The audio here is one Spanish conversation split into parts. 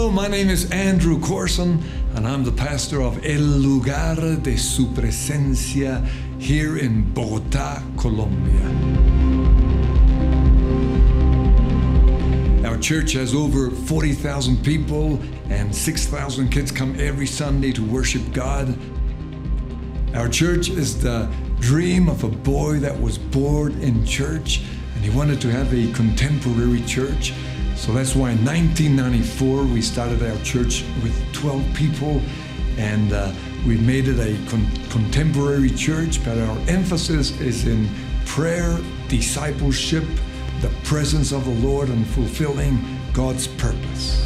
Hello, my name is Andrew Corson, and I'm the pastor of El Lugar de Su Presencia here in Bogotá, Colombia. Our church has over 40,000 people, and 6,000 kids come every Sunday to worship God. Our church is the dream of a boy that was born in church, and he wanted to have a contemporary church. So that's why in 1994 we started our church with 12 people, and we made it a contemporary church, but our emphasis is in prayer, discipleship, the presence of the Lord, and fulfilling God's purpose.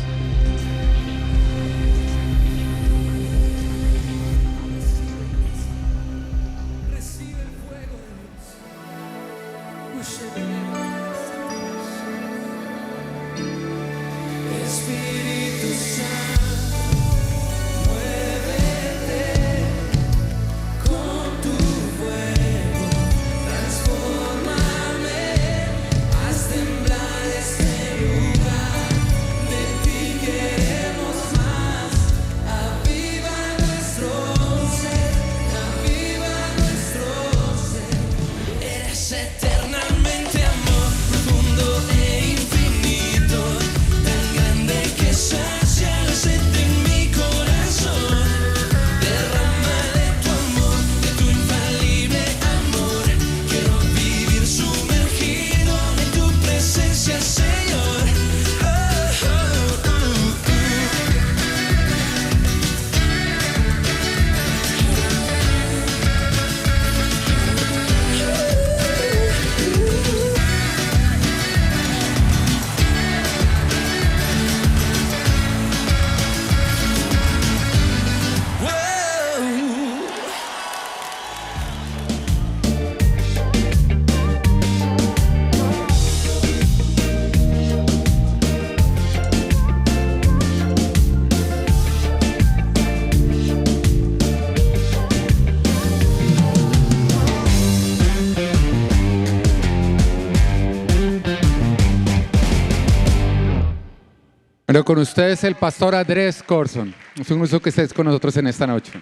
Bueno, con ustedes el pastor Andrés Corson. Es un gusto que estés con nosotros en esta noche.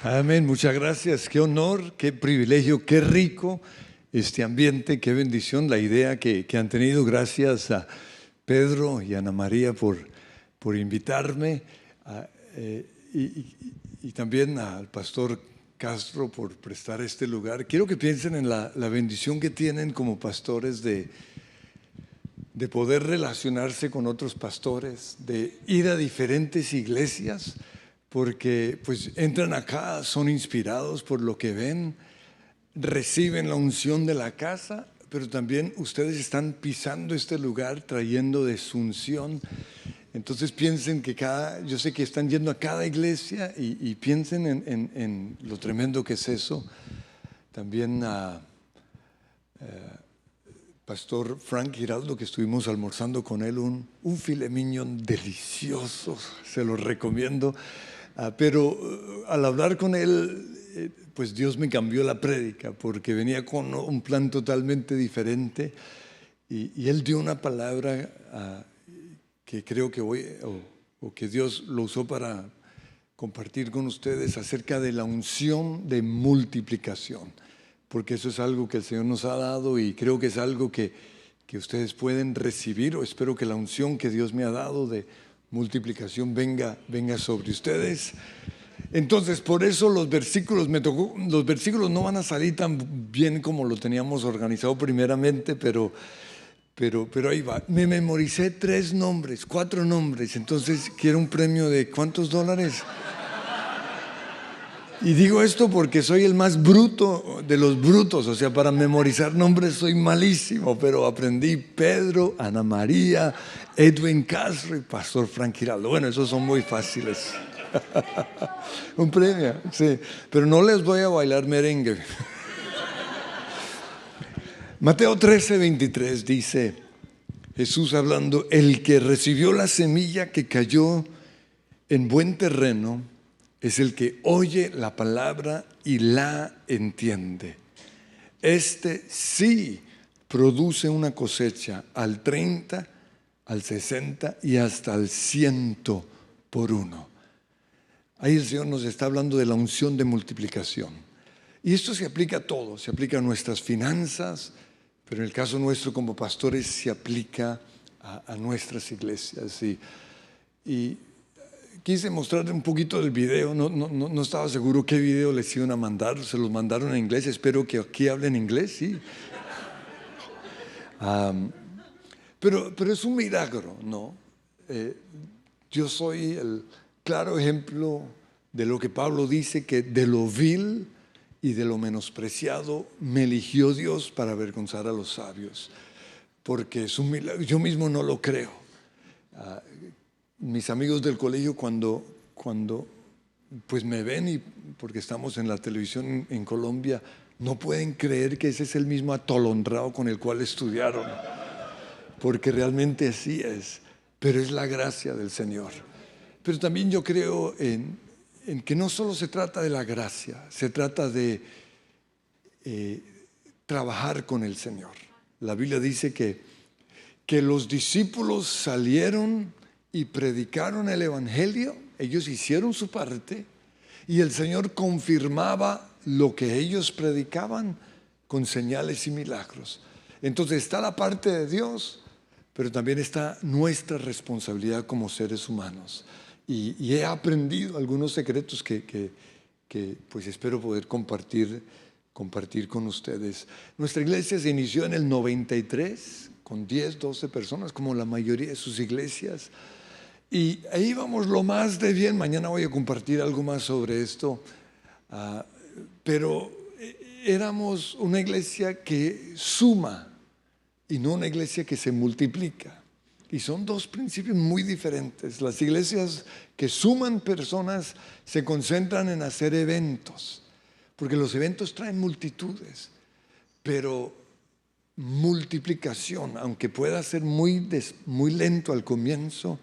Amén, muchas gracias. Qué honor, qué privilegio, qué rico este ambiente, qué bendición la idea que han tenido. Gracias a Pedro y Ana María por invitarme y también al pastor Castro por prestar este lugar. Quiero que piensen en la bendición que tienen como pastores de poder relacionarse con otros pastores, de ir a diferentes iglesias, porque pues entran acá, son inspirados por lo que ven, reciben la unción de la casa, pero también ustedes están pisando este lugar trayendo de su unción. Entonces piensen que yo sé que están yendo a cada iglesia y piensen en lo tremendo que es eso. También Pastor Frank Giraldo, que estuvimos almorzando con él, un filet mignon delicioso, se lo recomiendo. Pero al hablar con él, pues Dios me cambió la prédica, porque venía con un plan totalmente diferente. Y él dio una palabra que creo que que Dios lo usó para compartir con ustedes acerca de la unción de multiplicación. Porque eso es algo que el Señor nos ha dado y creo que es algo que ustedes pueden recibir, o espero que la unción que Dios me ha dado de multiplicación venga sobre ustedes. Entonces, por eso los versículos no van a salir tan bien como lo teníamos organizado primeramente, pero ahí va. Me memoricé 4 nombres, entonces quiero un premio de ¿cuántos dólares? Y digo esto porque soy el más bruto de los brutos, o sea, para memorizar nombres soy malísimo, pero aprendí Pedro, Ana María, Edwin Castro y Pastor Frank Giraldo. Bueno, esos son muy fáciles. Un premio, sí, pero no les voy a bailar merengue. Mateo 13:23 dice, Jesús hablando, el que recibió la semilla que cayó en buen terreno es el que oye la palabra y la entiende. Este sí produce una cosecha al 30, al 60 y hasta al 100 por uno. Ahí el Señor nos está hablando de la unción de multiplicación. Y esto se aplica a todo, se aplica a nuestras finanzas, pero en el caso nuestro como pastores se aplica a nuestras iglesias. Y quise mostrarle un poquito del video, no estaba seguro qué video les iban a mandar, se los mandaron en inglés, espero que aquí hablen inglés, sí. Pero es un milagro, ¿no? Yo soy el claro ejemplo de lo que Pablo dice, que de lo vil y de lo menospreciado me eligió Dios para avergonzar a los sabios, porque es un milagro, yo mismo no lo creo. Mis amigos del colegio cuando pues me ven, y porque estamos en la televisión en Colombia, no pueden creer que ese es el mismo atolondrado con el cual estudiaron, porque realmente así es, pero es la gracia del Señor. Pero también yo creo en que no solo se trata de la gracia, se trata de trabajar con el Señor. La Biblia dice que los discípulos salieron y predicaron el Evangelio, ellos hicieron su parte y el Señor confirmaba lo que ellos predicaban con señales y milagros. Entonces está la parte de Dios, pero también está nuestra responsabilidad como seres humanos. Y he aprendido algunos secretos que pues espero poder compartir con ustedes. Nuestra iglesia se inició en el 93 con 10, 12 personas, como la mayoría de sus iglesias. Y ahí vamos lo más de bien. Mañana voy a compartir algo más sobre esto. Pero éramos una iglesia que suma y no una iglesia que se multiplica. Y son dos principios muy diferentes. Las iglesias que suman personas se concentran en hacer eventos, porque los eventos traen multitudes. Pero multiplicación, aunque pueda ser muy lento al comienzo,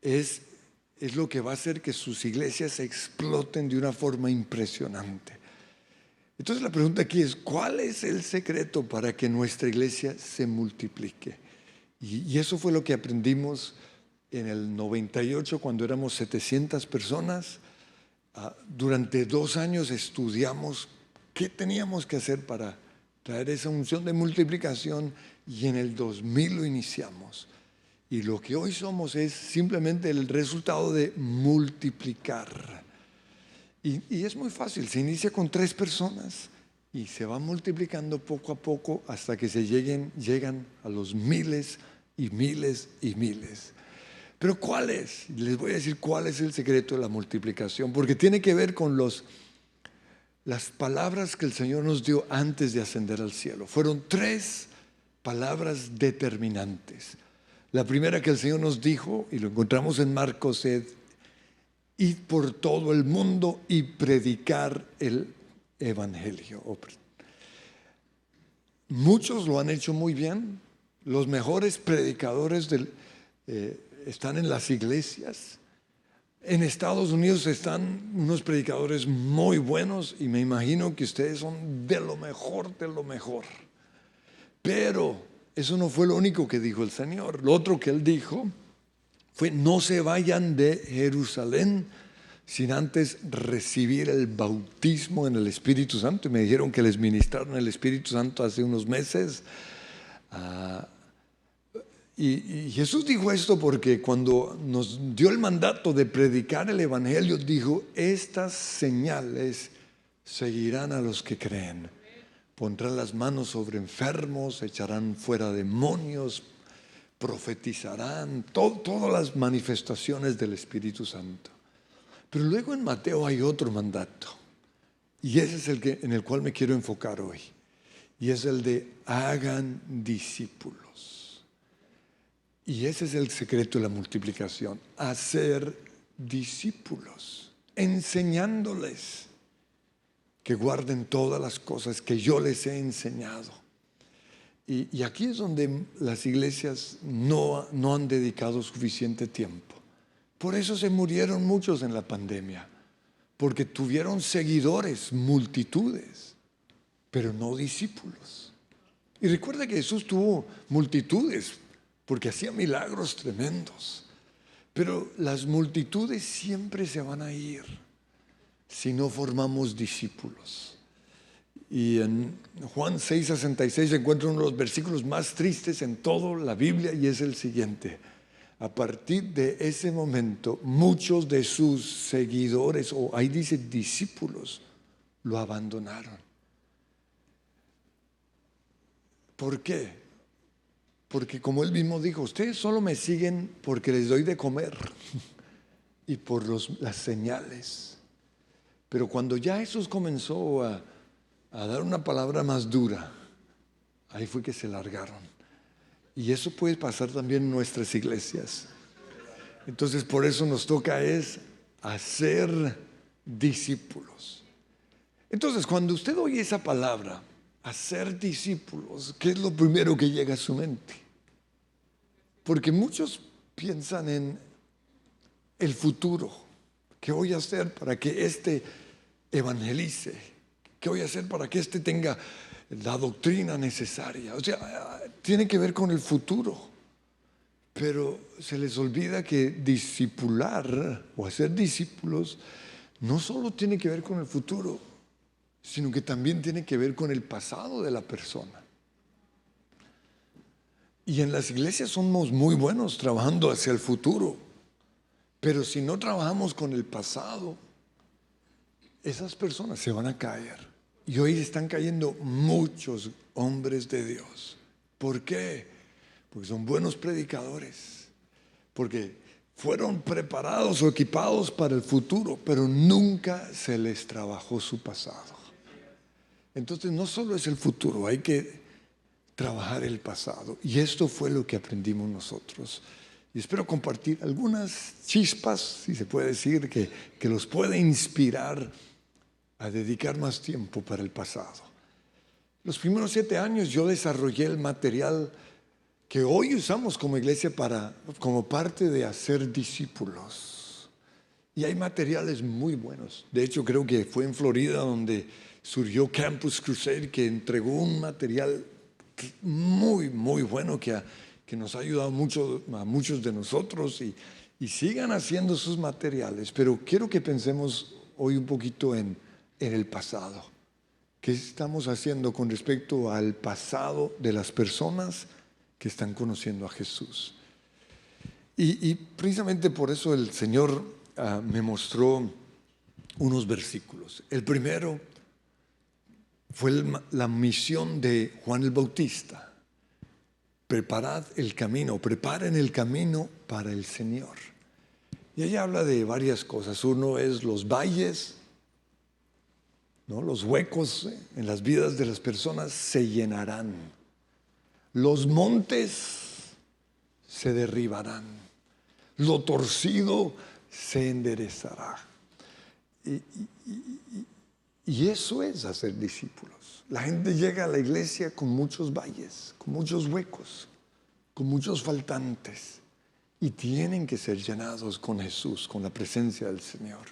es lo que va a hacer que sus iglesias exploten de una forma impresionante. Entonces la pregunta aquí es, ¿cuál es el secreto para que nuestra iglesia se multiplique? Y eso fue lo que aprendimos en el 98 cuando éramos 700 personas. Durante 2 años estudiamos qué teníamos que hacer para traer esa unción de multiplicación y en el 2000 lo iniciamos. Y lo que hoy somos es simplemente el resultado de multiplicar. Y es muy fácil, se inicia con 3 personas y se va multiplicando poco a poco hasta que llegan a los miles y miles y miles. Pero ¿cuál es? Les voy a decir cuál es el secreto de la multiplicación, porque tiene que ver con las palabras que el Señor nos dio antes de ascender al cielo. Fueron 3 palabras determinantes. La primera que el Señor nos dijo, y lo encontramos en Marcos, es: id por todo el mundo y predicar el Evangelio. Muchos lo han hecho muy bien. Los mejores predicadores están en las iglesias. En Estados Unidos están unos predicadores muy buenos y me imagino que ustedes son de lo mejor de lo mejor. Pero eso no fue lo único que dijo el Señor. Lo otro que Él dijo fue: no se vayan de Jerusalén sin antes recibir el bautismo en el Espíritu Santo. Y me dijeron que les ministraron el Espíritu Santo hace unos meses. Y Jesús dijo esto porque cuando nos dio el mandato de predicar el Evangelio, dijo: estas señales seguirán a los que creen. Pondrán las manos sobre enfermos, echarán fuera demonios, profetizarán, todas las manifestaciones del Espíritu Santo. Pero luego en Mateo hay otro mandato, y ese es en el cual me quiero enfocar hoy, y es el de hagan discípulos. Y ese es el secreto de la multiplicación: hacer discípulos, enseñándoles que guarden todas las cosas que yo les he enseñado. Y aquí es donde las iglesias no han dedicado suficiente tiempo. Por eso se murieron muchos en la pandemia, porque tuvieron seguidores, multitudes, pero no discípulos. Y recuerda que Jesús tuvo multitudes, porque hacía milagros tremendos. Pero las multitudes siempre se van a ir si no formamos discípulos. Y en Juan 6:66 se encuentra uno de los versículos más tristes en toda la Biblia, y es el siguiente: a partir de ese momento, muchos de sus seguidores, o ahí dice discípulos, lo abandonaron. ¿Por qué? Porque como él mismo dijo, ustedes solo me siguen porque les doy de comer y por las señales. Pero cuando ya Jesús comenzó a dar una palabra más dura, ahí fue que se largaron. Y eso puede pasar también en nuestras iglesias. Entonces por eso nos toca es hacer discípulos. Entonces cuando usted oye esa palabra, hacer discípulos, ¿qué es lo primero que llega a su mente? Porque muchos piensan en el futuro. ¿Qué voy a hacer para que éste evangelice? ¿Qué voy a hacer para que éste tenga la doctrina necesaria? O sea, tiene que ver con el futuro. Pero se les olvida que discipular o hacer discípulos no solo tiene que ver con el futuro, sino que también tiene que ver con el pasado de la persona. Y en las iglesias somos muy buenos trabajando hacia el futuro, pero si no trabajamos con el pasado, esas personas se van a caer. Y hoy están cayendo muchos hombres de Dios. ¿Por qué? Porque son buenos predicadores, porque fueron preparados o equipados para el futuro, pero nunca se les trabajó su pasado. Entonces no solo es el futuro, hay que trabajar el pasado. Y esto fue lo que aprendimos nosotros. Y espero compartir algunas chispas, si se puede decir, que los puede inspirar a dedicar más tiempo para el pasado. Los primeros 7 años yo desarrollé el material que hoy usamos como iglesia como parte de hacer discípulos. Y hay materiales muy buenos. De hecho, creo que fue en Florida donde surgió Campus Crusade, que entregó un material muy, muy bueno que nos ha ayudado mucho a muchos de nosotros, y sigan haciendo sus materiales. Pero quiero que pensemos hoy un poquito en el pasado. ¿Qué estamos haciendo con respecto al pasado de las personas que están conociendo a Jesús? Y precisamente por eso el Señor me mostró unos versículos. El primero fue la misión de Juan el Bautista. Preparad el camino, preparen el camino para el Señor. Y ella habla de varias cosas. Uno es los valles, ¿no? Los huecos en las vidas de las personas se llenarán. Los montes se derribarán. Lo torcido se enderezará. Y eso es hacer discípulos. La gente llega a la iglesia con muchos valles, con muchos huecos, con muchos faltantes, y tienen que ser llenados con Jesús, con la presencia del Señor.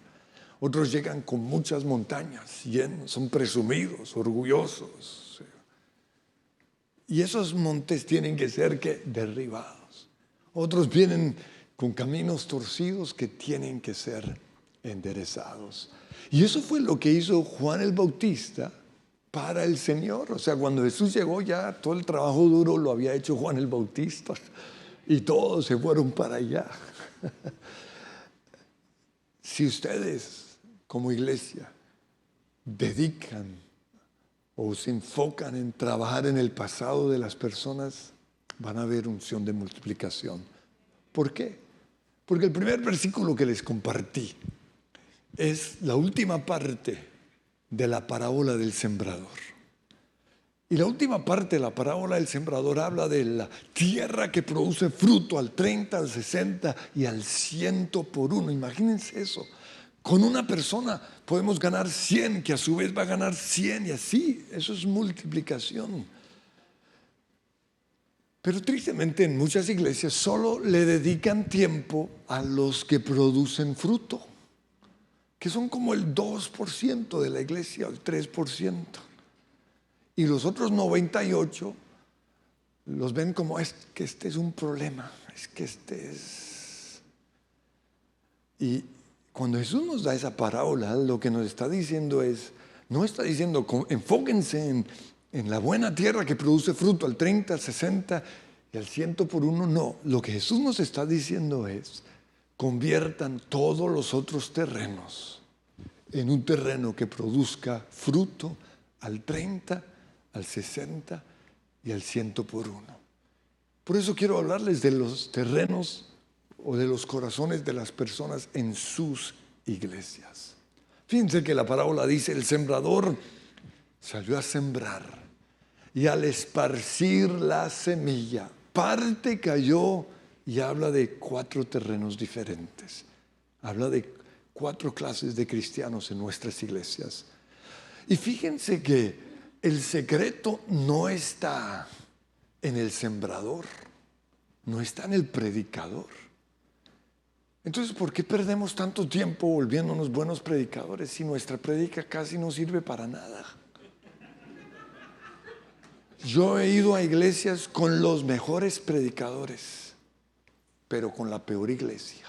Otros llegan con muchas montañas, son presumidos, orgullosos. Y esos montes tienen que ser derribados. Otros vienen con caminos torcidos que tienen que ser enderezados. Y eso fue lo que hizo Juan el Bautista para el Señor. O sea, cuando Jesús llegó, ya todo el trabajo duro lo había hecho Juan el Bautista, y todos se fueron para allá. Si ustedes como iglesia dedican o se enfocan en trabajar en el pasado de las personas, van a ver unción de multiplicación. ¿Por qué? Porque el primer versículo que les compartí es la última parte de la parábola del sembrador. Y la última parte de la parábola del sembrador habla de la tierra que produce fruto al 30, al 60 y al 100 por uno. Imagínense eso. Con una persona podemos ganar 100, que a su vez va a ganar 100, y así. Eso es multiplicación. Pero tristemente en muchas iglesias solo le dedican tiempo a los que producen fruto, que son como el 2% de la iglesia, el 3%. Y los otros 98 los ven como es que este es un problema, es que este es... Y cuando Jesús nos da esa parábola, lo que nos está diciendo es, no está diciendo enfóquense en la buena tierra que produce fruto al 30, al 60 y al 100 por uno, no. Lo que Jesús nos está diciendo es, conviertan todos los otros terrenos en un terreno que produzca fruto al 30, al 60 y al 100 por uno. Por eso quiero hablarles de los terrenos o de los corazones de las personas en sus iglesias. Fíjense que la parábola dice, el sembrador salió a sembrar y al esparcir la semilla, parte cayó y habla de 4 terrenos diferentes. Habla de 4 clases de cristianos en nuestras iglesias. Y fíjense que el secreto no está en el sembrador, no está en el predicador. Entonces, ¿por qué perdemos tanto tiempo volviéndonos buenos predicadores si nuestra prédica casi no sirve para nada? Yo he ido a iglesias con los mejores predicadores, pero con la peor iglesia.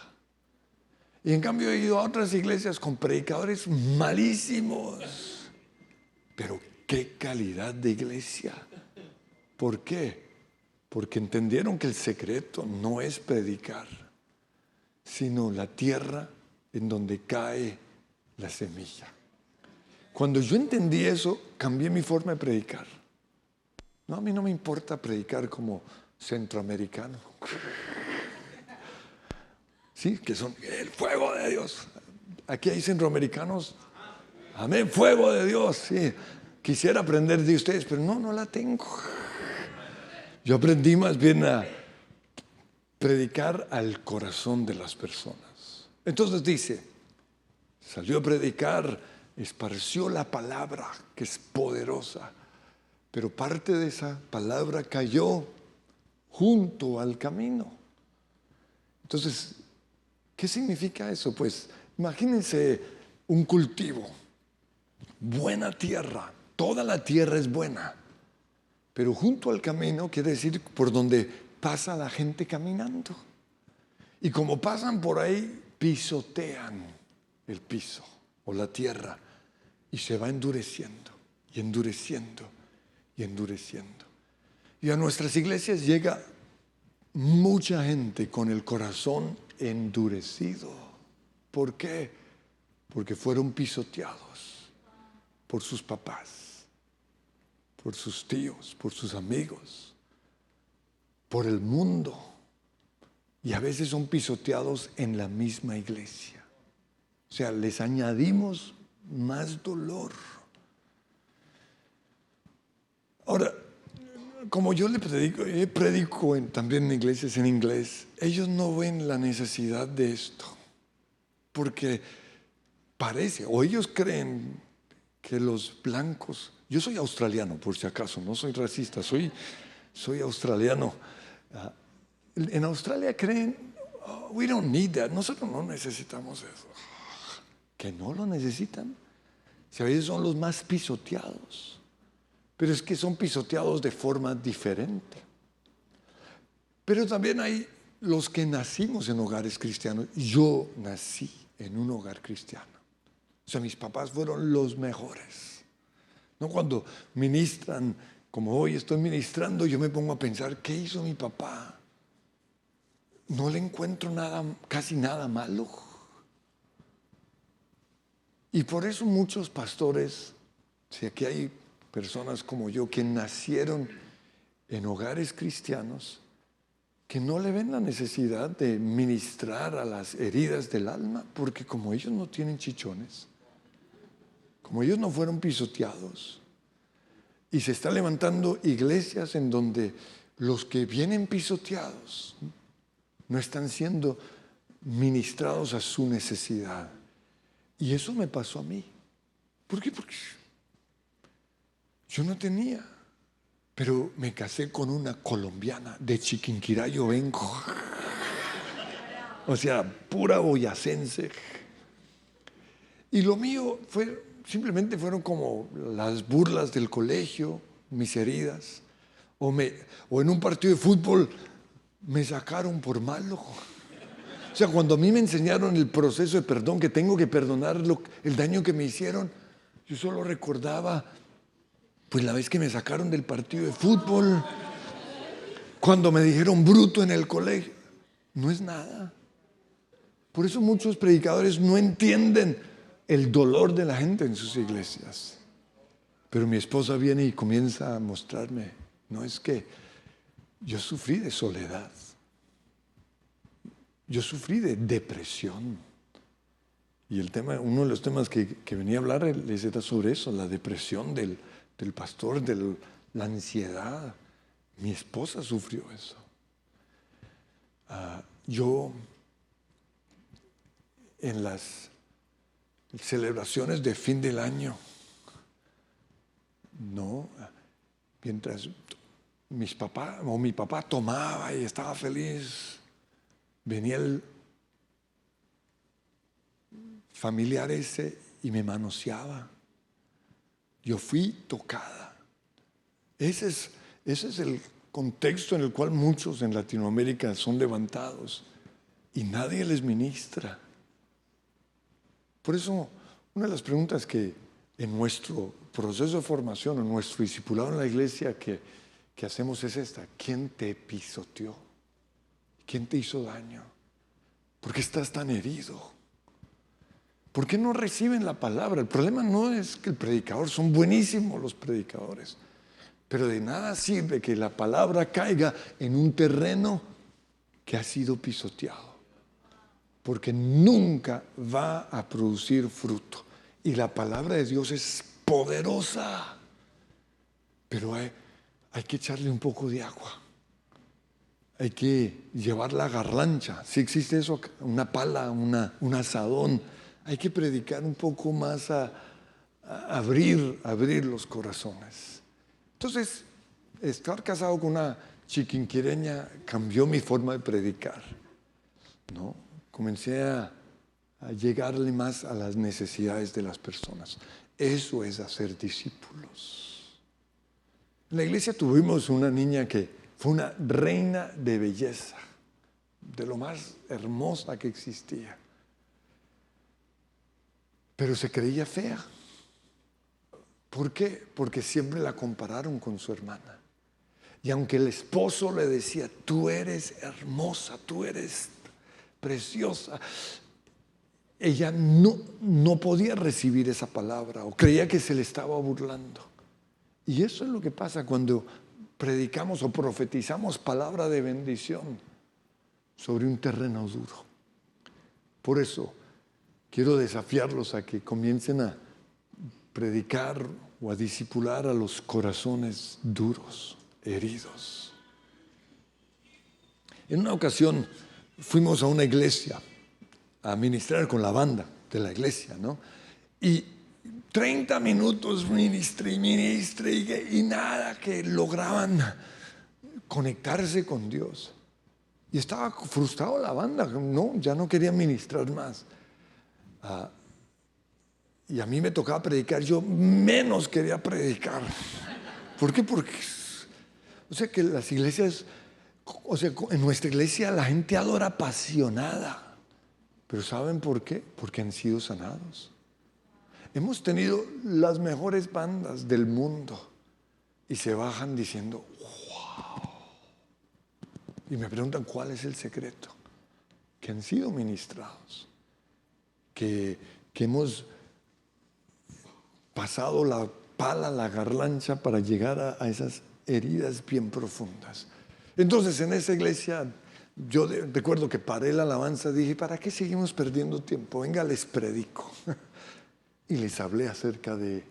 Y en cambio he ido a otras iglesias con predicadores malísimos, pero qué calidad de iglesia. ¿Por qué? Porque entendieron que el secreto no es predicar, sino la tierra en donde cae la semilla. Cuando yo entendí eso, cambié mi forma de predicar. No, a mí no me importa predicar como centroamericano. Sí, que son el fuego de Dios. Aquí hay centroamericanos. Amén, fuego de Dios. Sí, quisiera aprender de ustedes, pero no la tengo. Yo aprendí más bien a predicar al corazón de las personas. Entonces dice, salió a predicar, esparció la palabra que es poderosa, pero parte de esa palabra cayó junto al camino. Entonces, ¿qué significa eso? Pues imagínense un cultivo, buena tierra, toda la tierra es buena, pero junto al camino quiere decir por donde pasa la gente caminando. Y como pasan por ahí, pisotean el piso o la tierra y se va endureciendo y endureciendo y endureciendo. Y a nuestras iglesias llega mucha gente con el corazón endurecido. ¿Por qué? Porque fueron pisoteados por sus papás, por sus tíos, por sus amigos, por el mundo. Y a veces son pisoteados en la misma iglesia. O sea, les añadimos más dolor. Ahora, como yo le predico también en iglesias en inglés, ellos no ven la necesidad de esto, porque parece, o ellos creen que los blancos, yo soy australiano por si acaso, no soy racista, soy australiano. En Australia creen, oh, we don't need that, nosotros no necesitamos eso. Que no lo necesitan, si a veces son los más pisoteados. Pero es que son pisoteados de forma diferente. Pero también hay los que nacimos en hogares cristianos. Yo nací en un hogar cristiano. O sea, mis papás fueron los mejores. No, cuando ministran, como hoy estoy ministrando, yo me pongo a pensar, ¿qué hizo mi papá? No le encuentro casi nada malo. Y por eso muchos pastores, si aquí hay personas como yo que nacieron en hogares cristianos, que no le ven la necesidad de ministrar a las heridas del alma, porque como ellos no tienen chichones, como ellos no fueron pisoteados, y se están levantando iglesias en donde los que vienen pisoteados no están siendo ministrados a su necesidad. Y eso me pasó a mí. ¿Por qué? Porque yo no tenía, pero me casé con una colombiana, de Chiquinquirá yo vengo. O sea, pura boyacense. Y lo mío simplemente fueron como las burlas del colegio, mis heridas. O en un partido de fútbol me sacaron por malo. O sea, cuando a mí me enseñaron el proceso de perdón, que tengo que perdonar el daño que me hicieron, yo solo recordaba, pues la vez que me sacaron del partido de fútbol, cuando me dijeron bruto en el colegio. No es nada. Por eso muchos predicadores no entienden el dolor de la gente en sus iglesias. Pero mi esposa viene y comienza a mostrarme, no es que yo sufrí de soledad, yo sufrí de depresión. Y uno de los temas que venía a hablar les era sobre eso, la depresión del pastor, de la ansiedad. Mi esposa sufrió eso. Yo en las celebraciones de fin del año, mientras mi papá tomaba y estaba feliz, venía el familiar ese y me manoseaba. Yo fui tocada. Ese es el contexto en el cual muchos en Latinoamérica son levantados y nadie les ministra. Por eso, una de las preguntas que en nuestro proceso de formación, en nuestro discipulado en la iglesia que hacemos es esta: ¿quién te pisoteó? ¿Quién te hizo daño? ¿Por qué estás tan herido? ¿Por qué no reciben la palabra? El problema no es que el predicador, son buenísimos los predicadores, pero de nada sirve que la palabra caiga en un terreno que ha sido pisoteado, porque nunca va a producir fruto. Y la palabra de Dios es poderosa, pero hay que echarle un poco de agua. Hay que llevar la garlancha, si existe eso, una pala, un asadón. Hay que predicar un poco más, a abrir los corazones. Entonces, estar casado con una chiquinquireña cambió mi forma de predicar, ¿no? Comencé a llegarle más a las necesidades de las personas. Eso es hacer discípulos. En la iglesia tuvimos una niña que fue una reina de belleza, de lo más hermosa que existía. Pero se creía fea. ¿Por qué? Porque siempre la compararon con su hermana. Y aunque el esposo le decía, tú eres hermosa, tú eres preciosa, ella no podía recibir esa palabra o creía que se le estaba burlando. Y eso es lo que pasa cuando predicamos o profetizamos palabra de bendición sobre un terreno duro. Por eso quiero desafiarlos a que comiencen a predicar o a discipular a los corazones duros, heridos. En una ocasión fuimos a una iglesia a ministrar con la banda de la iglesia, ¿no? Y 30 minutos ministre y nada que lograban conectarse con Dios. Y estaba frustrado la banda, ya no quería ministrar más. Y a mí me tocaba predicar, yo menos quería predicar. ¿Por qué? Porque, o sea, que las iglesias, o sea, en nuestra iglesia la gente adora apasionada. Pero ¿saben por qué? Porque han sido sanados. Hemos tenido las mejores bandas del mundo y se bajan diciendo, wow. Y me preguntan, ¿cuál es el secreto? Que han sido ministrados, que hemos pasado la pala, la garlancha para llegar a esas heridas bien profundas. Entonces, en esa iglesia, yo recuerdo que paré la alabanza, dije, ¿para qué seguimos perdiendo tiempo? Venga, les predico. Y les hablé acerca de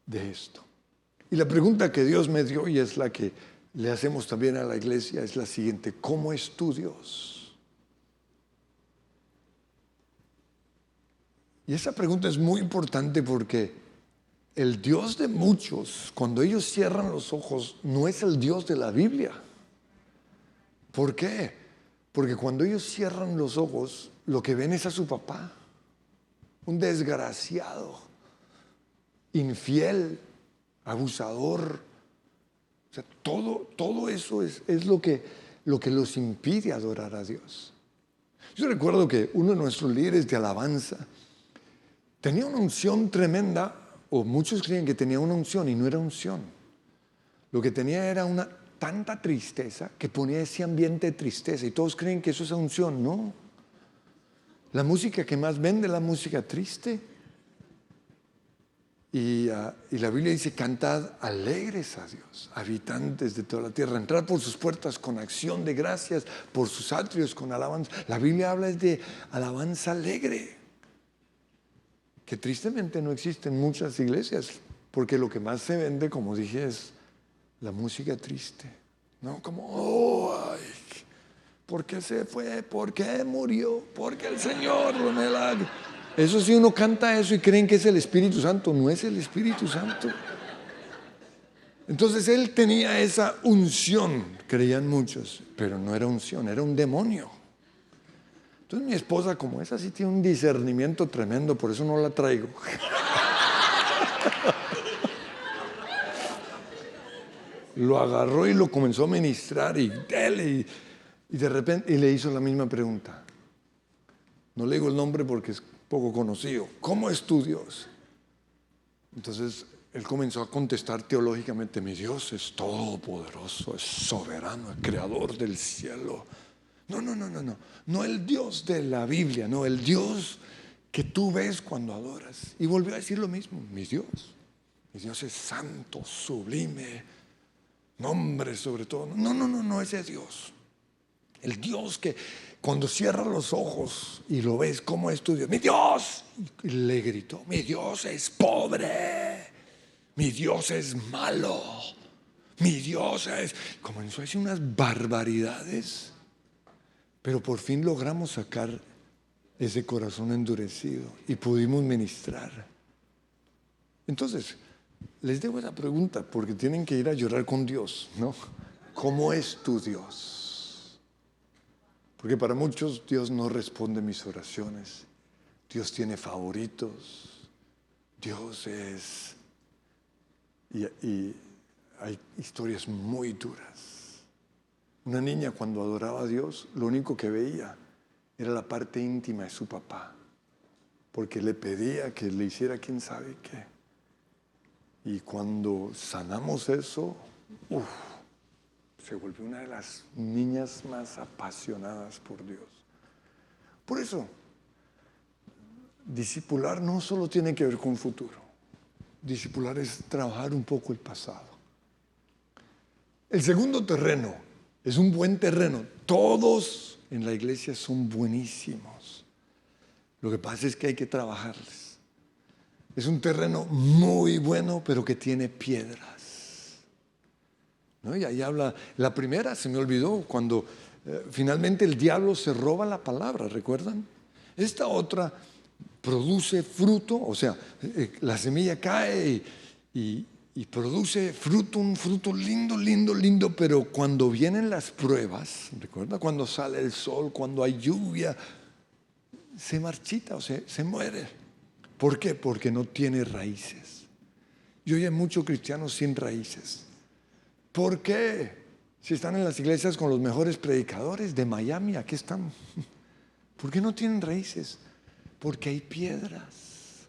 esto. Y la pregunta que Dios me dio, y es la que le hacemos también a la iglesia, es la siguiente: ¿cómo es tu Dios? Y esa pregunta es muy importante porque el Dios de muchos, cuando ellos cierran los ojos, no es el Dios de la Biblia. ¿Por qué? Porque cuando ellos cierran los ojos, lo que ven es a su papá, un desgraciado, infiel, abusador, O sea, todo eso es lo que los impide adorar a Dios. Yo recuerdo que uno de nuestros líderes de alabanza tenía una unción tremenda, o muchos creen que tenía una unción y no era unción. Lo que tenía era una tanta tristeza que ponía ese ambiente de tristeza y todos creen que eso es unción. No. La música que más vende es la música triste. Y la Biblia dice, cantad alegres a Dios, habitantes de toda la tierra, entrad por sus puertas con acción de gracias, por sus atrios con alabanza. La Biblia habla de alabanza alegre, que tristemente no existe en muchas iglesias, porque lo que más se vende, como dije, es la música triste, ¿no? Como, oh, ay, ¿por qué se fue? ¿Por qué murió? Porque el Señor lo milagro. Eso sí, uno canta eso y creen que es el Espíritu Santo. No es el Espíritu Santo. Entonces él tenía esa unción, creían muchos, pero no era unción, era un demonio. Entonces mi esposa, como esa, sí tiene un discernimiento tremendo, por eso no la traigo. Lo agarró y lo comenzó a ministrar y de repente le hizo la misma pregunta. No le digo el nombre porque es poco conocido. ¿Cómo es tu Dios? Entonces él comenzó a contestar teológicamente: mi Dios es todopoderoso, es soberano, es creador del cielo. No el Dios de la Biblia, no, el Dios que tú ves cuando adoras. Y volvió a decir lo mismo: mi Dios es santo, sublime, nombre sobre todo. No ese Dios. El Dios que cuando cierras los ojos y lo ves, ¿cómo es tu Dios? ¡Mi Dios! Y le gritó: mi Dios es pobre, mi Dios es malo, mi Dios es... Comenzó a decir unas barbaridades, pero por fin logramos sacar ese corazón endurecido y pudimos ministrar. Entonces, les dejo esa pregunta porque tienen que ir a llorar con Dios, ¿no? ¿Cómo es tu Dios? Porque para muchos Dios no responde mis oraciones. Dios tiene favoritos. Dios es... Y hay historias muy duras. Una niña cuando adoraba a Dios, lo único que veía era la parte íntima de su papá. Porque le pedía que le hiciera quién sabe qué. Y cuando sanamos eso, se volvió una de las niñas más apasionadas por Dios. Por eso, discipular no solo tiene que ver con futuro. Discipular es trabajar un poco el pasado. El segundo terreno es un buen terreno. Todos en la iglesia son buenísimos. Lo que pasa es que hay que trabajarles. Es un terreno muy bueno, pero que tiene piedras. ¿No? Y ahí habla, la primera se me olvidó, cuando finalmente el diablo se roba la palabra, ¿recuerdan? Esta otra produce fruto, o sea, la semilla cae y produce fruto, un fruto lindo, pero cuando vienen las pruebas, ¿recuerda? Cuando sale el sol, cuando hay lluvia, se marchita, o sea, se muere. ¿Por qué? Porque no tiene raíces. Yo oye muchos cristianos sin raíces. ¿Por qué? Si están en las iglesias con los mejores predicadores de Miami, aquí están. ¿Por qué no tienen raíces? Porque hay piedras.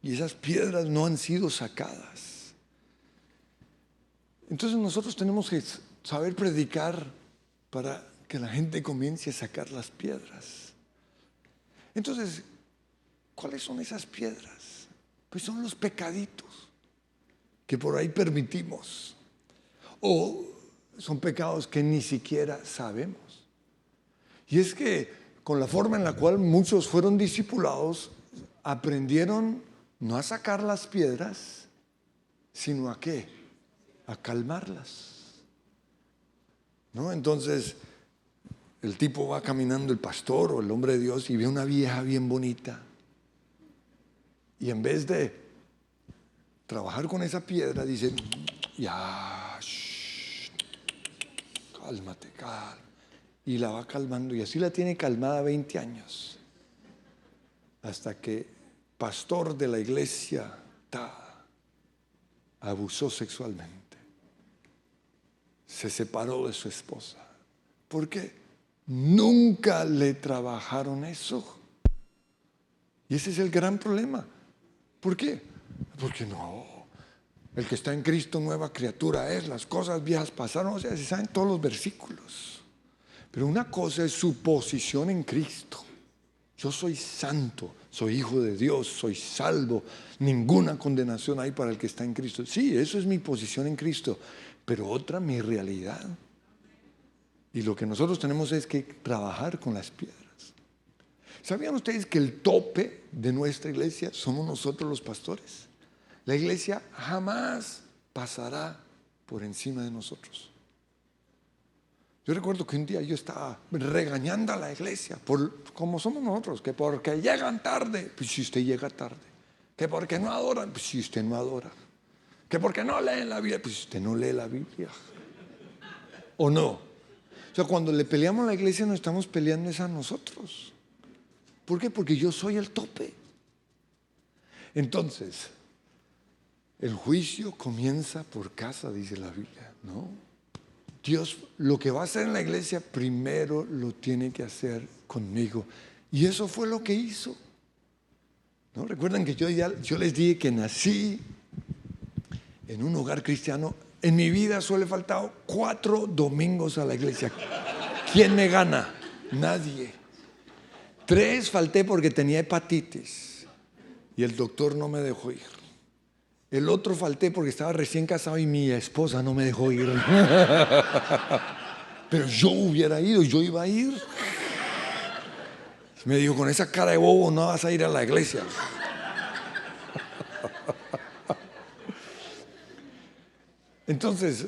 Y esas piedras no han sido sacadas. Entonces nosotros tenemos que saber predicar para que la gente comience a sacar las piedras. Entonces, ¿cuáles son esas piedras? Pues son los pecaditos que por ahí permitimos, o son pecados que ni siquiera sabemos. Y es que con la forma en la cual muchos fueron discipulados, aprendieron no a sacar las piedras, sino a ¿qué? A calmarlas, ¿no? Entonces el tipo va caminando, el pastor o el hombre de Dios, y ve una vieja bien bonita, y en vez de trabajar con esa piedra, dice: ya, cálmate, calma. Y la va calmando, y así la tiene calmada 20 años. Hasta que pastor de la iglesia abusó sexualmente. se separó de su esposa. ¿Por qué? Nunca le trabajaron eso. Y ese es el gran problema. ¿Por qué? Porque no. El que está en Cristo, nueva criatura es. Las cosas viejas pasaron. O sea, se saben todos los versículos. Pero una cosa es su posición en Cristo. Yo soy santo, soy hijo de Dios, soy salvo. Ninguna condenación hay para el que está en Cristo. Sí, eso es mi posición en Cristo. Pero otra, mi realidad. Y lo que nosotros tenemos es que trabajar con las piedras. ¿Sabían ustedes que el tope de nuestra iglesia somos nosotros los pastores? La iglesia jamás pasará por encima de nosotros. Yo recuerdo que un día yo estaba regañando a la iglesia, como somos nosotros, que porque llegan tarde, pues si usted llega tarde. Que porque no adoran, pues si usted no adora. Que porque no leen la Biblia, pues si usted no lee la Biblia. ¿O no? O sea, cuando le peleamos a la iglesia, no estamos peleando es a nosotros. ¿Por qué? Porque yo soy el tope. Entonces, el juicio comienza por casa, dice la Biblia, ¿no? Dios lo que va a hacer en la iglesia primero lo tiene que hacer conmigo. Y eso fue lo que hizo. ¿No? Recuerdan que yo les dije que nací en un hogar cristiano. En mi vida solo he faltado 4 domingos a la iglesia. ¿Quién me gana? Nadie. 3 falté porque tenía hepatitis y el doctor no me dejó ir. El otro falté porque estaba recién casado y mi esposa no me dejó ir. Pero yo hubiera ido, yo iba a ir. Me dijo, con esa cara de bobo no vas a ir a la iglesia. Entonces,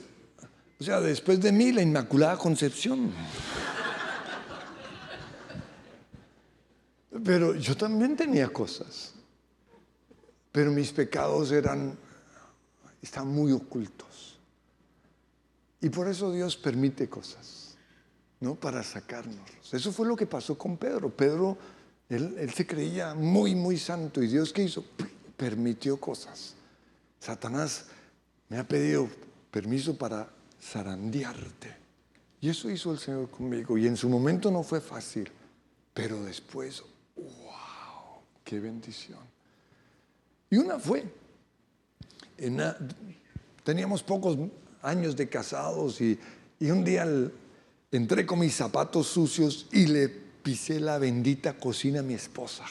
o sea, después de mí la Inmaculada Concepción. Pero yo también tenía cosas. Pero mis pecados están muy ocultos. Y por eso Dios permite cosas, ¿no? Para sacarnos. Eso fue lo que pasó con Pedro. Pedro, él se creía muy, muy santo. ¿Y Dios qué hizo? Permitió cosas. Satanás me ha pedido permiso para zarandearte. Y eso hizo el Señor conmigo. Y en su momento no fue fácil. Pero después, ¡wow! ¡Qué bendición! Y una fue, teníamos pocos años de casados y un día entré con mis zapatos sucios y le pisé la bendita cocina a mi esposa.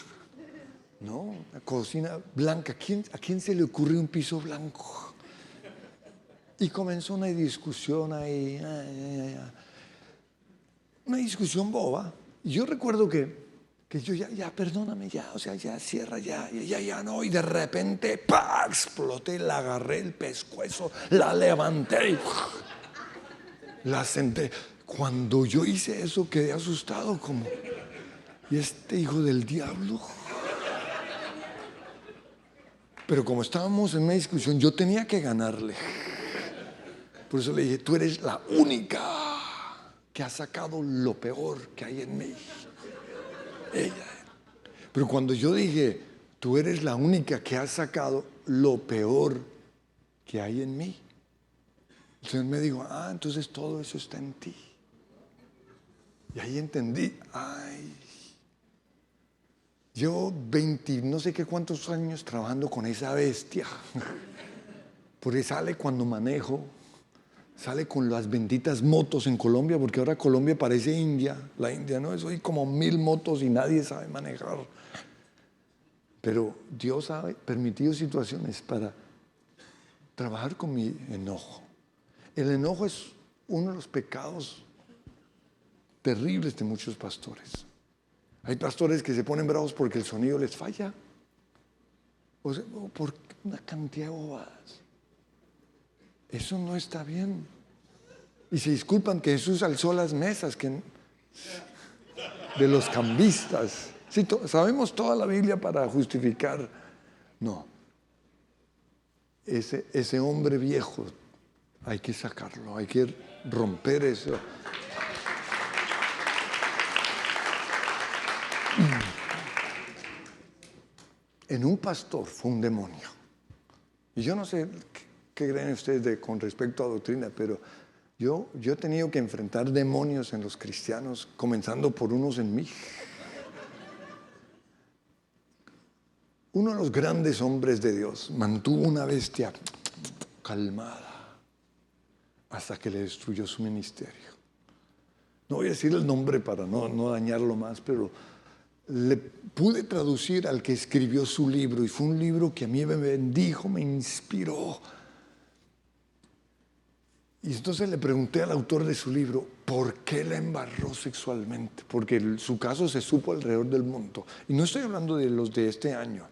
¿No? La cocina blanca. ¿A quién se le ocurre un piso blanco? Y comenzó una discusión ahí. Una discusión boba. Y yo recuerdo que yo ya, perdóname ya, o sea, ya cierra ya no. Y de repente, ¡pah!, exploté, la agarré el pescuezo, la levanté y la senté. Cuando yo hice eso quedé asustado como, ¿y este hijo del diablo? Pero como estábamos en una discusión, yo tenía que ganarle. Por eso le dije, tú eres la única que ha sacado lo peor que hay en mí. Ella. Pero cuando yo dije, tú eres la única que ha sacado lo peor que hay en mí, el Señor me dijo, entonces todo eso está en ti. Y ahí entendí, yo 20, no sé qué cuántos años trabajando con esa bestia. Porque sale cuando manejo, sale con las benditas motos en Colombia, porque ahora Colombia parece India, la India, ¿no? Eso hay como 1000 motos y nadie sabe manejar. Pero Dios ha permitido situaciones para trabajar con mi enojo. El enojo es uno de los pecados terribles de muchos pastores. Hay pastores que se ponen bravos porque el sonido les falla. O sea, por una cantidad de bobadas. Eso no está bien. Y se disculpan que Jesús alzó las mesas de los cambistas. Sí, sabemos toda la Biblia para justificar. No. Ese hombre viejo hay que sacarlo, hay que romper eso. En un pastor fue un demonio. Y yo no sé qué creen ustedes con respecto a doctrina, pero Yo he tenido que enfrentar demonios en los cristianos, comenzando por unos en mí. Uno de los grandes hombres de Dios mantuvo una bestia calmada hasta que le destruyó su ministerio. No voy a decir el nombre para no dañarlo más, pero le pude traducir al que escribió su libro, y fue un libro que a mí me bendijo, me inspiró. Y entonces le pregunté al autor de su libro, ¿por qué la embarró sexualmente? Porque su caso se supo alrededor del mundo. Y no estoy hablando de los de este año,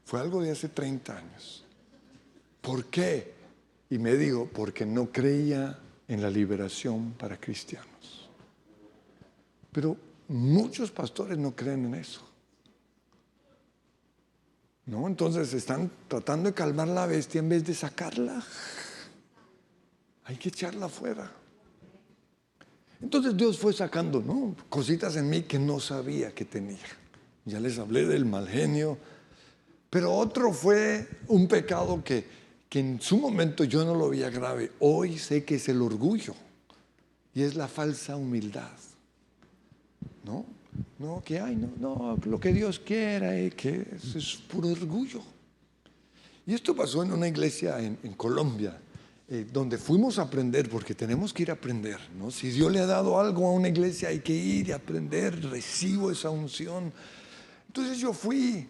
fue algo de hace 30 años. ¿Por qué? Y me dijo, porque no creía en la liberación para cristianos. Pero muchos pastores no creen en eso. ¿No? Entonces están tratando de calmar la bestia en vez de sacarla. Hay que echarla afuera. Entonces Dios fue sacando, ¿no?, cositas en mí que no sabía que tenía. Ya les hablé del mal genio. Pero otro fue un pecado que en su momento yo no lo veía grave. Hoy sé que es el orgullo. Y es la falsa humildad. ¿No? No, que hay, no, lo que Dios quiera, que eso es puro orgullo. Y esto pasó en una iglesia en Colombia, donde fuimos a aprender, porque tenemos que ir a aprender, ¿no? Si Dios le ha dado algo a una iglesia, hay que ir y aprender, recibo esa unción. Entonces yo fui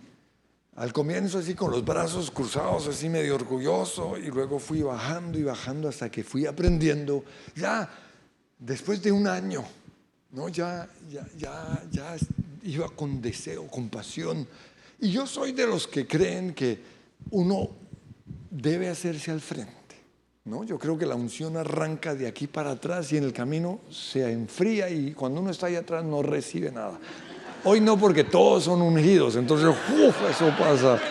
al comienzo así con los brazos cruzados, así medio orgulloso, y luego fui bajando y bajando hasta que fui aprendiendo. Ya después de un año, ¿no?, ya iba con deseo, con pasión. Y yo soy de los que creen que uno debe hacerse al frente, ¿no? Yo creo que la unción arranca de aquí para atrás y en el camino se enfría, y cuando uno está ahí atrás no recibe nada. Hoy no, porque todos son ungidos, entonces eso pasa.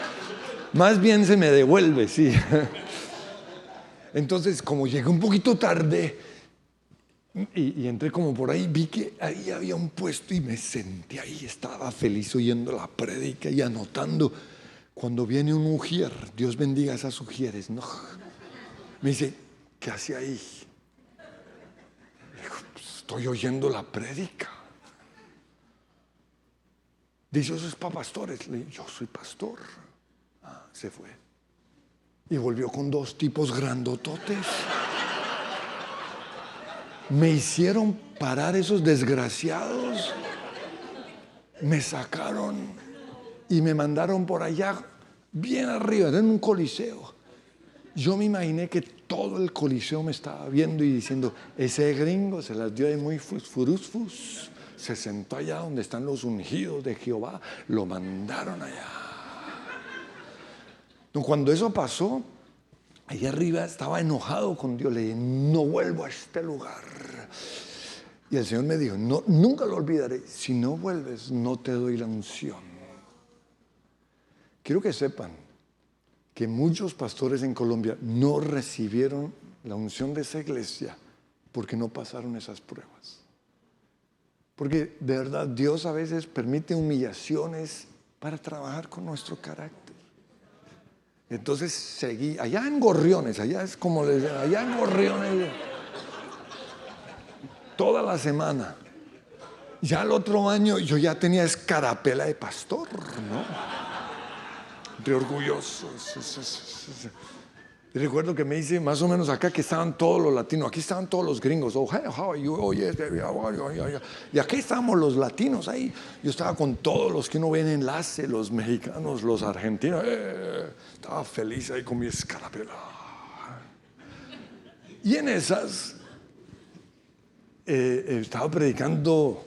Más bien se me devuelve, sí. Entonces, como llegué un poquito tarde y entré como por ahí, vi que ahí había un puesto y me senté ahí, estaba feliz oyendo la prédica y anotando. Cuando viene un ujier, Dios bendiga a esas ujieres, ¿no?, me dice, ¿qué hace ahí? Le digo, pues estoy oyendo la prédica. Dice, eso es para pastores. Le digo, yo soy pastor. Se fue. Y volvió con dos tipos grandototes. Me hicieron parar esos desgraciados. Me sacaron y me mandaron por allá, bien arriba, en un coliseo. Yo me imaginé que todo el coliseo me estaba viendo y diciendo, ese gringo se las dio de muy fusfurusfus. Se sentó allá donde están los ungidos de Jehová, lo mandaron allá. Cuando eso pasó, allá arriba estaba enojado con Dios, le dije, no vuelvo a este lugar. Y el Señor me dijo, no, nunca lo olvidaré, si no vuelves no te doy la unción. Quiero que sepan que muchos pastores en Colombia no recibieron la unción de esa iglesia porque no pasaron esas pruebas. Porque de verdad Dios a veces permite humillaciones para trabajar con nuestro carácter. Entonces seguí allá en Gorriones, allá es como les dicen, allá en Gorriones, toda la semana. Ya el otro año yo ya tenía escarapela de pastor, ¿no? De orgulloso. Y recuerdo que me dice más o menos acá que estaban todos los latinos, aquí estaban todos los gringos. Oh, hey, how are you? Oh, yes, baby, how are you? Y aquí estábamos los latinos ahí. Yo estaba con todos los que uno ve en enlace, los mexicanos, los argentinos. Estaba feliz ahí con mi escarapela. Y en esas estaba predicando,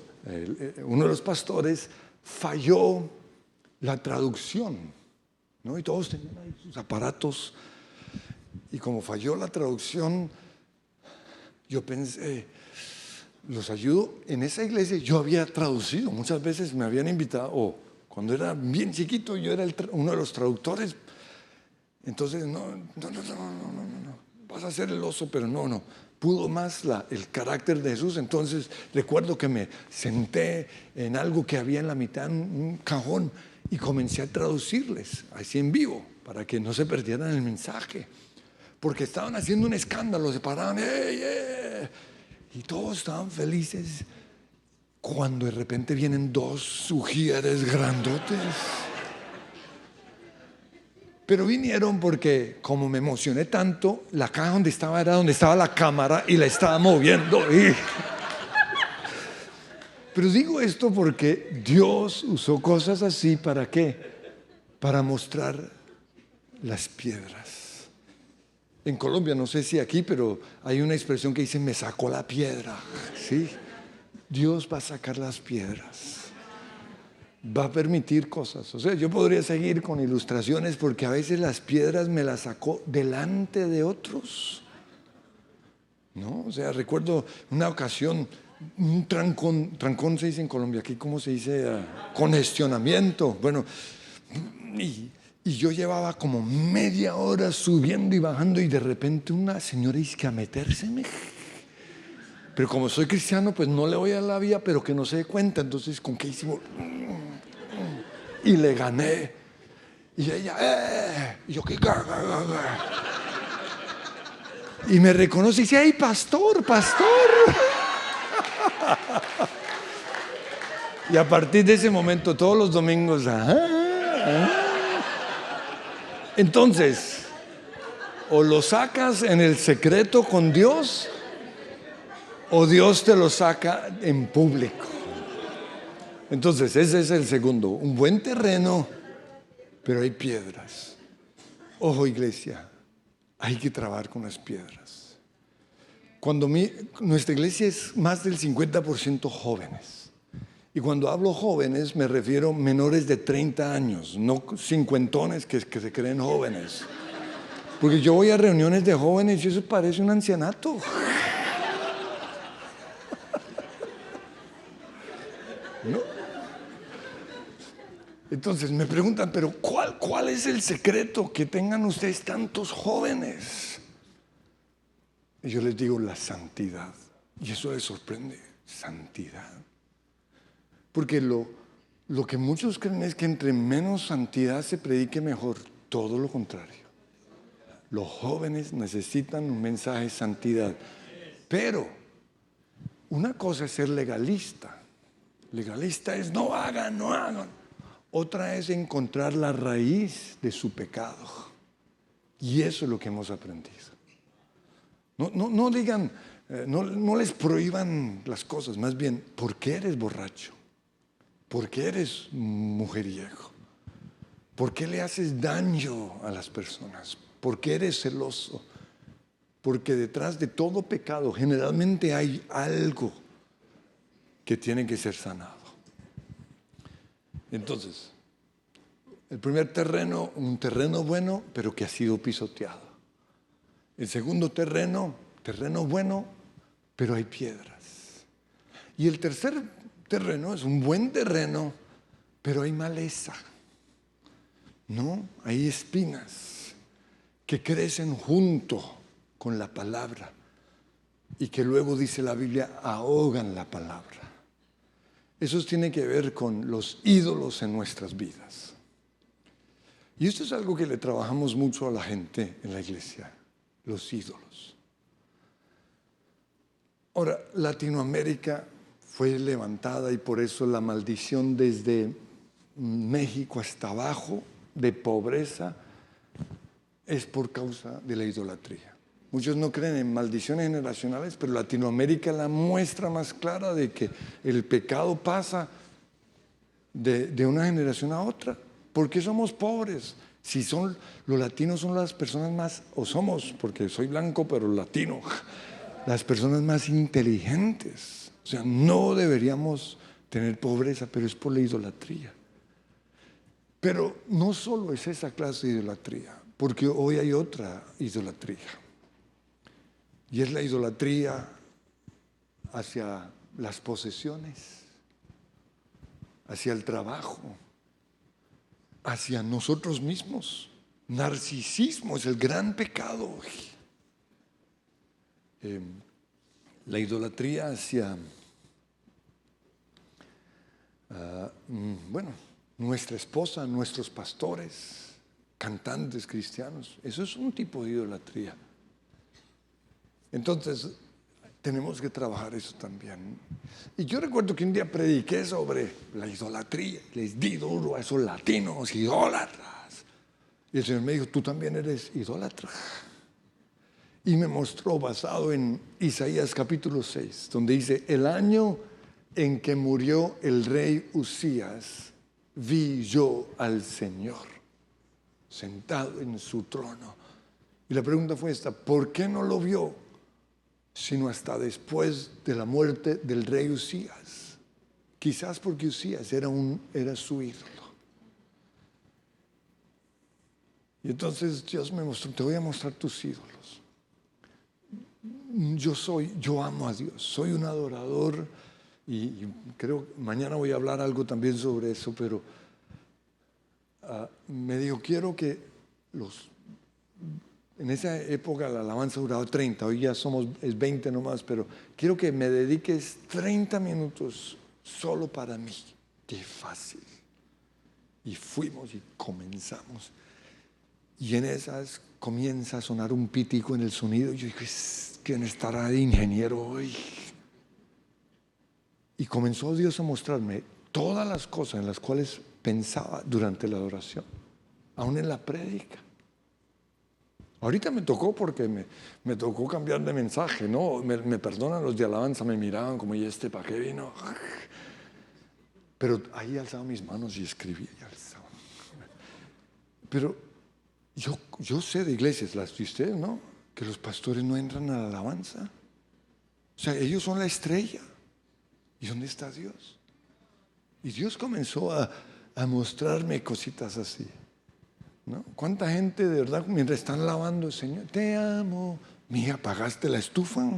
uno de los pastores falló la traducción, ¿no? Y todos tenían ahí sus aparatos. Y como falló la traducción, yo pensé, los ayudo. En esa iglesia yo había traducido, muchas veces me habían invitado, o cuando era bien chiquito yo era uno de los traductores. Entonces, no, vas a ser el oso, pero no. Pudo más el carácter de Jesús. Entonces recuerdo que me senté en algo que había en la mitad, un cajón, y comencé a traducirles, así en vivo, para que no se perdieran el mensaje. porque estaban haciendo un escándalo, se paraban, ¡ey, ey! Y todos estaban felices, cuando de repente vienen dos sugieres grandotes. Pero vinieron porque, como me emocioné tanto, la caja donde estaba era donde estaba la cámara y la estaba moviendo. Pero digo esto porque Dios usó cosas así, ¿para qué? Para mostrar las piedras. En Colombia, no sé si aquí, pero hay una expresión que dice, me sacó la piedra. ¿Sí? Dios va a sacar las piedras. Va a permitir cosas. O sea, yo podría seguir con ilustraciones porque a veces las piedras me las sacó delante de otros. ¿No? O sea, recuerdo una ocasión, un trancón se dice en Colombia, aquí ¿cómo se dice? Congestionamiento. Bueno, y yo llevaba como media hora subiendo y bajando y de repente una señora dice que a metérseme. Pero como soy cristiano, pues no le voy a la vía, pero que no se dé cuenta. Entonces, ¿con qué hicimos? Y le gané. Y ella, y yo, ¿qué? Y me reconoce y dice, ¡ay, pastor, pastor! Y a partir de ese momento, todos los domingos, Entonces, o lo sacas en el secreto con Dios, o Dios te lo saca en público. Entonces, ese es el segundo. Un buen terreno, pero hay piedras. Ojo, iglesia, hay que trabajar con las piedras. Nuestra iglesia es más del 50% jóvenes. Y cuando hablo jóvenes, me refiero a menores de 30 años, no cincuentones que se creen jóvenes. Porque yo voy a reuniones de jóvenes y eso parece un ancianato. ¿No? Entonces me preguntan, pero ¿cuál es el secreto que tengan ustedes tantos jóvenes? Y yo les digo, la santidad. Y eso les sorprende, santidad. Porque lo que muchos creen es que entre menos santidad se predique mejor. Todo lo contrario. Los jóvenes necesitan un mensaje de santidad. Pero una cosa es ser legalista. Legalista es no hagan, no hagan. Otra es encontrar la raíz de su pecado. Y eso es lo que hemos aprendido. No digan, no les prohíban las cosas. Más bien, ¿por qué eres borracho? ¿Por qué eres mujeriego? ¿Por qué le haces daño a las personas? ¿Por qué eres celoso? Porque detrás de todo pecado generalmente hay algo que tiene que ser sanado. Entonces, el primer terreno, un terreno bueno, pero que ha sido pisoteado. El segundo terreno bueno, pero hay piedras. Y el tercer terreno es un buen terreno, pero hay maleza. ¿No? Hay espinas que crecen junto con la palabra y que luego, dice la Biblia, ahogan la palabra. Eso tiene que ver con los ídolos en nuestras vidas. Y esto es algo que le trabajamos mucho a la gente en la iglesia, los ídolos. Ahora, Latinoamérica fue levantada y por eso la maldición desde México hasta abajo de pobreza es por causa de la idolatría. Muchos no creen en maldiciones generacionales, pero Latinoamérica es la muestra más clara de que el pecado pasa de una generación a otra. ¿Por qué somos pobres? Si los latinos son las personas más, o somos, porque soy blanco pero latino, las personas más inteligentes. O sea, no deberíamos tener pobreza, pero es por la idolatría. Pero no solo es esa clase de idolatría, porque hoy hay otra idolatría. Y es la idolatría hacia las posesiones, hacia el trabajo, hacia nosotros mismos. Narcisismo es el gran pecado. La idolatría hacia, nuestra esposa, nuestros pastores, cantantes cristianos. Eso es un tipo de idolatría. Entonces, tenemos que trabajar eso también. Y yo recuerdo que un día prediqué sobre la idolatría. Les di duro a esos latinos idólatras. Y el Señor me dijo, tú también eres idólatra. Y me mostró basado en Isaías capítulo 6, donde dice, el año en que murió el rey Usías, vi yo al Señor sentado en su trono. Y la pregunta fue esta, ¿por qué no lo vio sino hasta después de la muerte del rey Usías? Quizás porque Usías era su ídolo. Y entonces Dios me mostró, te voy a mostrar tus ídolos. Yo amo a Dios, soy un adorador y creo que mañana voy a hablar algo también sobre eso, pero me dijo, quiero que en esa época la alabanza duraba 30, hoy ya es 20 nomás, pero quiero que me dediques 30 minutos solo para mí. Qué fácil. Y fuimos y comenzamos. Y en esas comienza a sonar un pitico en el sonido. Yo dije, ¿quién estará de ingeniero hoy? Y comenzó Dios a mostrarme todas las cosas en las cuales pensaba durante la adoración, aún en la prédica. Ahorita me tocó porque me tocó cambiar de mensaje, ¿no? Me perdonan los de alabanza, me miraban como, ¿y este para qué vino? Pero ahí alzaba mis manos y escribía y alzaba. Pero yo sé de iglesias, las de ustedes, ¿no? Que los pastores no entran a la alabanza. O sea, ellos son la estrella. ¿Y dónde está Dios? Y Dios comenzó a mostrarme cositas así, ¿no? ¿Cuánta gente de verdad mientras están lavando, Señor, te amo? Mija, ¿apagaste la estufa?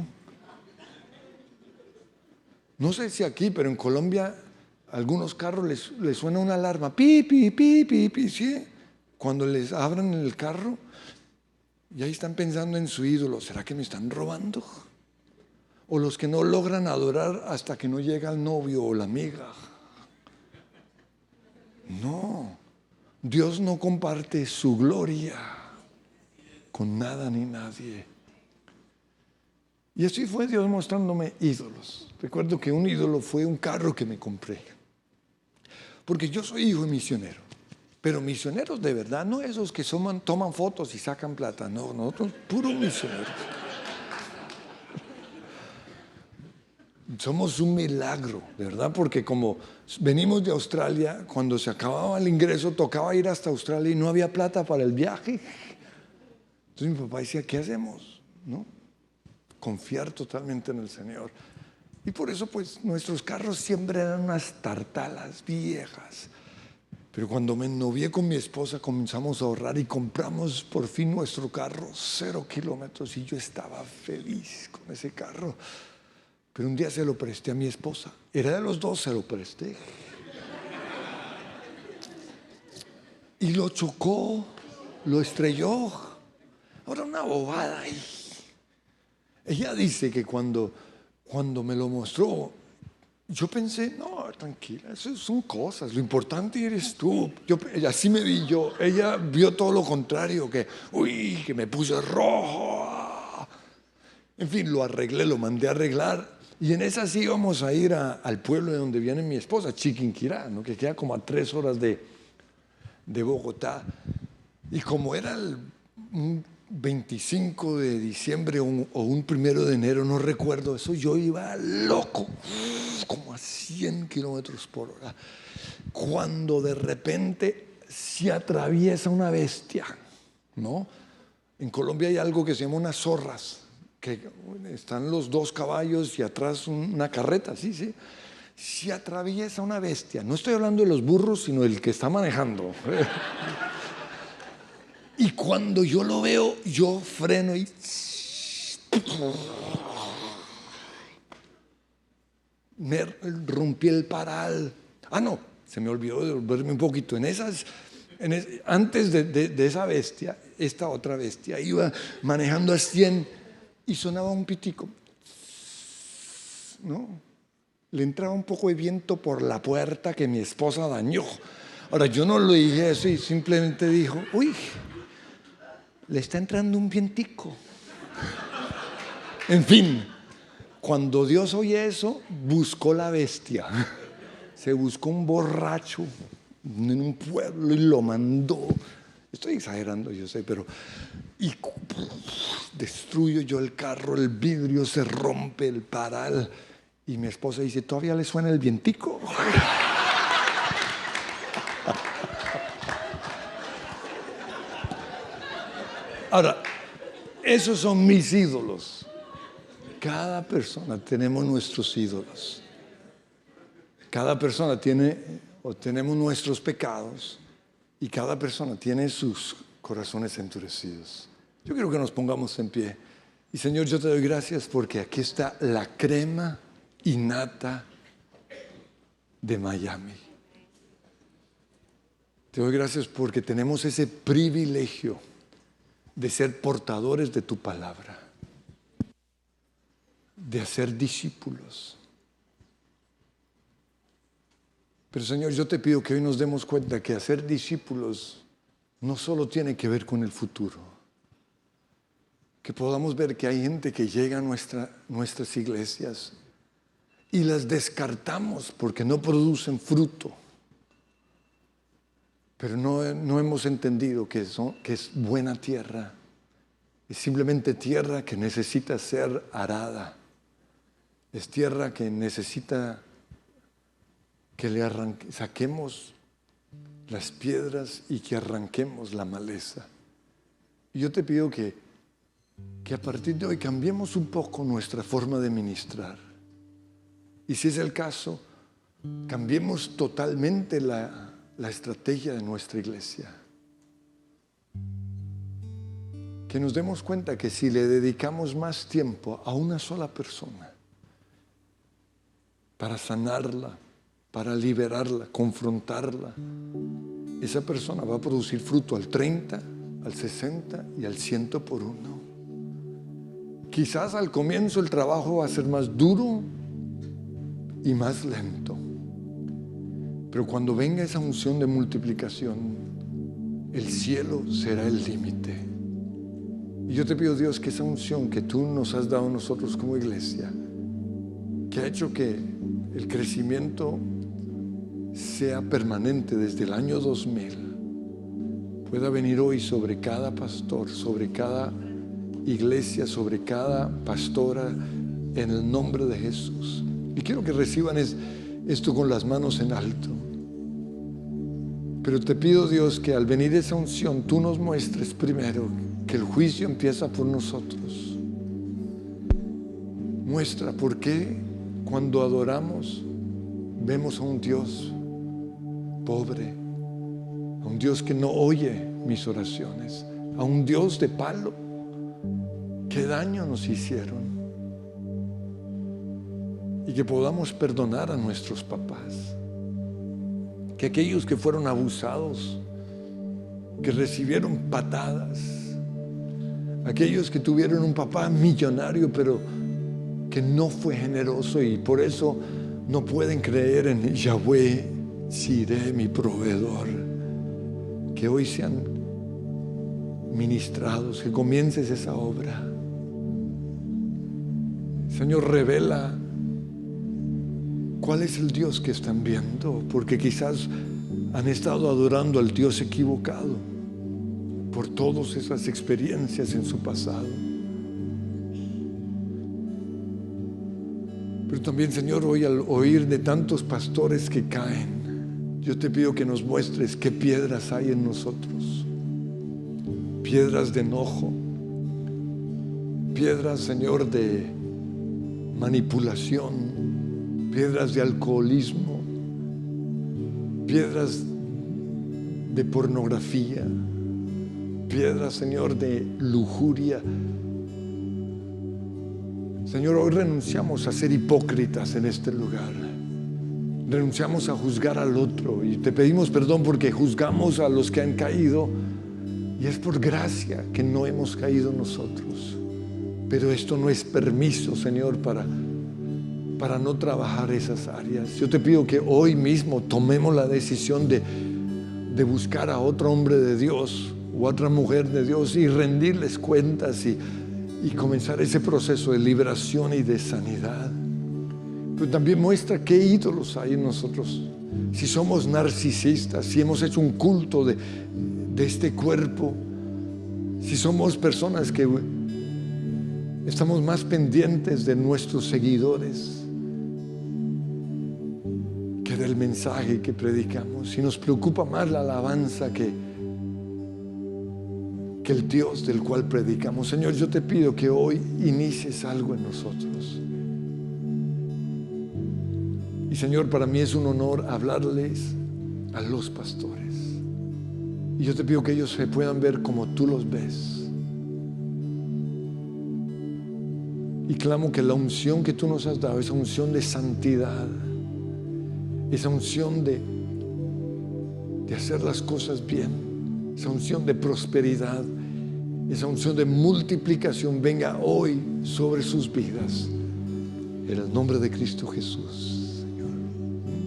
No sé si aquí, pero en Colombia algunos carros les suena una alarma, pi, pi, pi, pi, pi, ¿sí? Cuando les abran el carro, y ahí están pensando en su ídolo, ¿será que me están robando? O los que no logran adorar hasta que no llega el novio o la amiga. No, Dios no comparte su gloria con nada ni nadie. Y así fue Dios mostrándome ídolos. Recuerdo que un ídolo fue un carro que me compré. Porque yo soy hijo de misionero. Pero misioneros de verdad, no esos que toman fotos y sacan plata. No, nosotros puros misioneros. Somos un milagro, de verdad, porque como venimos de Australia, cuando se acababa el ingreso tocaba ir hasta Australia y no había plata para el viaje. Entonces mi papá decía, ¿qué hacemos? ¿No? Confiar totalmente en el Señor. Y por eso pues nuestros carros siempre eran unas tartalas viejas. Pero cuando me novié con mi esposa comenzamos a ahorrar y compramos por fin nuestro carro, 0 kilómetros, y yo estaba feliz con ese carro. Pero un día se lo presté a mi esposa. Era de los dos, se lo presté. Y lo chocó, lo estrelló. Ahora una bobada ahí. Ella dice que cuando me lo mostró, yo pensé, no, tranquila, eso son cosas, lo importante eres tú. Así me vi yo. Ella vio todo lo contrario, que me puse rojo. En fin, lo arreglé, lo mandé a arreglar. Y en esas íbamos a ir al pueblo de donde viene mi esposa, Chiquinquirá, ¿no? Que queda como a 3 horas de Bogotá. Y como era un 25 de diciembre o un 1 de enero, no recuerdo eso, yo iba loco, como a 100 kilómetros por hora, cuando de repente se atraviesa una bestia, ¿no? En Colombia hay algo que se llama unas zorras, que están los 2 caballos y atrás una carreta, sí. Se atraviesa una bestia. No estoy hablando de los burros, sino del que está manejando. Y cuando yo lo veo, yo freno y me rompí el paral. No, se me olvidó devolverme un poquito. Antes de esa bestia, esta otra bestia iba manejando a 100 y sonaba un pitico, ¿no? Le entraba un poco de viento por la puerta que mi esposa dañó. Ahora, yo no le dije eso y simplemente dijo, uy, le está entrando un vientico. En fin, cuando Dios oye eso, buscó la bestia. Se buscó un borracho en un pueblo y lo mandó. Estoy exagerando, yo sé, pero... Y destruyo yo el carro, el vidrio se rompe, el paral. Y mi esposa dice, ¿todavía le suena el vientico? Ahora, esos son mis ídolos. Cada persona tenemos nuestros ídolos. Cada persona tiene o tenemos nuestros pecados y cada persona tiene sus corazones endurecidos. Yo quiero que nos pongamos en pie. Y Señor, yo te doy gracias porque aquí está la crema innata de Miami. Te doy gracias porque tenemos ese privilegio de ser portadores de tu palabra, de hacer discípulos. Pero Señor, yo te pido que hoy nos demos cuenta que hacer discípulos no solo tiene que ver con el futuro, que podamos ver que hay gente que llega a nuestras iglesias y las descartamos porque no producen fruto. Pero no hemos entendido que es buena tierra. Es simplemente tierra que necesita ser arada. Es tierra que necesita que saquemos las piedras y que arranquemos la maleza. Y yo te pido que a partir de hoy cambiemos un poco nuestra forma de ministrar. Y si es el caso, cambiemos totalmente la estrategia de nuestra iglesia. Que nos demos cuenta que si le dedicamos más tiempo a una sola persona para sanarla, para liberarla, confrontarla, esa persona va a producir fruto al 30, al 60 y al 100 por uno. Quizás al comienzo el trabajo va a ser más duro y más lento. Pero cuando venga esa unción de multiplicación, el cielo será el límite. Y yo te pido, Dios, que esa unción que tú nos has dado a nosotros como iglesia, que ha hecho que el crecimiento sea permanente desde el año 2000, pueda venir hoy sobre cada pastor, sobre cada iglesia, sobre cada pastora, en el nombre de Jesús. Y quiero que reciban esto con las manos en alto. Pero te pido, Dios, que al venir esa unción tú nos muestres primero que el juicio empieza por nosotros. Muestra por qué cuando adoramos vemos a un Dios pobre, a un Dios que no oye mis oraciones, a un Dios de palo. ¿Qué daño nos hicieron? Y que podamos perdonar a nuestros papás, que aquellos que fueron abusados, que recibieron patadas, aquellos que tuvieron un papá millonario pero que no fue generoso y por eso no pueden creer en Yahweh Siré, mi proveedor, que hoy sean ministrados, que comiences esa obra. Señor, revela cuál es el Dios que están viendo, porque quizás han estado adorando al Dios equivocado por todas esas experiencias en su pasado. Pero también, Señor, hoy al oír de tantos pastores que caen, yo te pido que nos muestres qué piedras hay en nosotros. Piedras de enojo, piedras, Señor, de manipulación, piedras de alcoholismo, piedras de pornografía, piedras, Señor, de lujuria. Señor, hoy renunciamos a ser hipócritas en este lugar. Renunciamos a juzgar al otro y te pedimos perdón porque juzgamos a los que han caído y es por gracia que no hemos caído nosotros. Pero esto no es permiso, Señor, para no trabajar esas áreas. Yo te pido que hoy mismo tomemos la decisión de buscar a otro hombre de Dios o a otra mujer de Dios y rendirles cuentas y y comenzar ese proceso de liberación y de sanidad. Pero también muestra qué ídolos hay en nosotros. Si somos narcisistas, si hemos hecho un culto de este cuerpo, si somos personas que estamos más pendientes de nuestros seguidores que del mensaje que predicamos, si nos preocupa más la alabanza que el Dios del cual predicamos. Señor, yo te pido que hoy inicies algo en nosotros. Y Señor, para mí es un honor hablarles a los pastores. Y yo te pido que ellos se puedan ver como tú los ves. Y clamo que la unción que tú nos has dado, esa unción de santidad, esa unción de hacer las cosas bien, esa unción de prosperidad, esa unción de multiplicación venga hoy sobre sus vidas. En el nombre de Cristo Jesús.